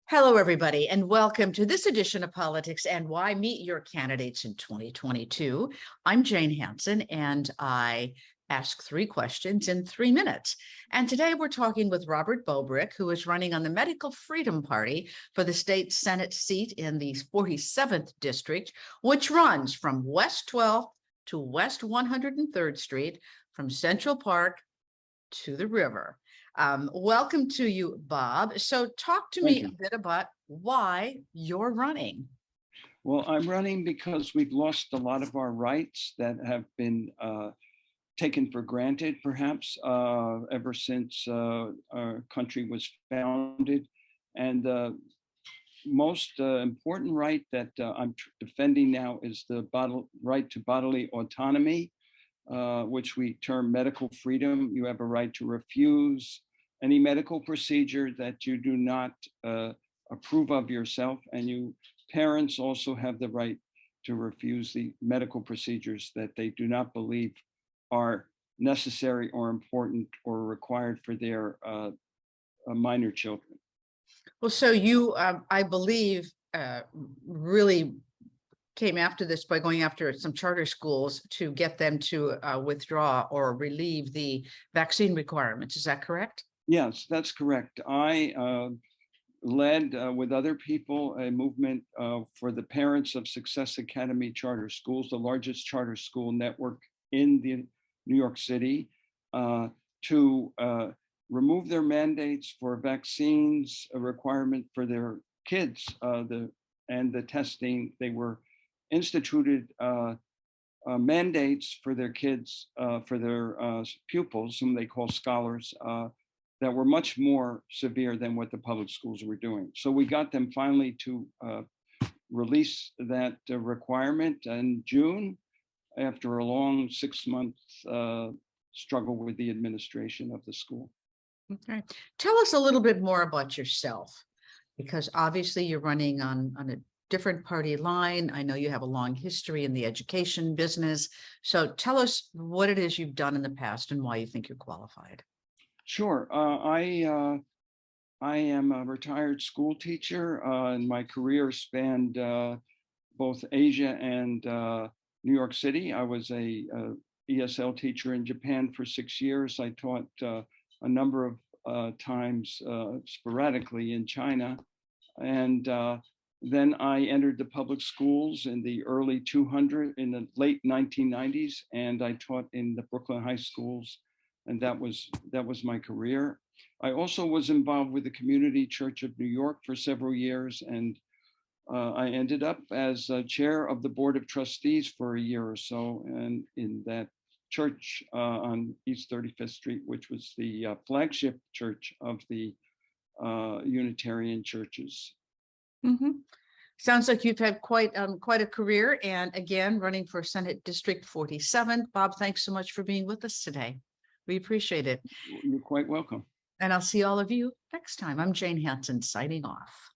Hello, everybody, and welcome to this edition of Politics and Why. Meet your candidates in 2022. I'm Jane Hansen, and I ask 3 questions in 3 minutes. And today we're talking with Robert Bobrick, who is running on the Medical Freedom Party for the state Senate seat in the 47th District, which runs from West 12th to West 103rd Street, from Central Park to the river. Welcome to you, Bob. So talk to me a bit about why you're running. Well, I'm running because we've lost a lot of our rights that have been taken for granted, perhaps, ever since our country was founded. And the most important right that I'm defending now is the right to bodily autonomy, which we term medical freedom. You have a right to refuse any medical procedure that you do not approve of yourself, and parents also have the right to refuse the medical procedures that they do not believe are necessary or important or required for their minor children. Well, so you, I believe, really came after this by going after some charter schools to get them to withdraw or relieve the vaccine requirements. Is that correct? Yes, that's correct. I led with other people a movement for the parents of Success Academy charter schools, the largest charter school network in New York City, to remove their mandates for vaccines, a requirement for their kids, and the testing. They were instituted mandates for their kids, for their pupils, whom they call scholars, that were much more severe than what the public schools were doing. So we got them finally to release that requirement in June, after a long 6-month struggle with the administration of the school. Okay. Tell us a little bit more about yourself, because obviously you're running on a different party line. I know you have a long history in the education business. So tell us what it is you've done in the past and why you think you're qualified. Sure. I am a retired school teacher, and my career spanned both Asia and New York City. I was a ESL teacher in Japan for 6 years. I taught a number of times sporadically in China. And then I entered the public schools in the in the late 1990s, and I taught in the Brooklyn high schools, and that was my career. I also was involved with the Community Church of New York for several years, and I ended up as chair of the Board of Trustees for a year or so, and in that church on East 35th Street, which was the flagship church of the Unitarian churches. Mm-hmm. Sounds like you've had quite a career, and again, running for Senate District 47. Bob, thanks so much for being with us today. We appreciate it. You're quite welcome. And I'll see all of you next time. I'm Jane Hansen signing off.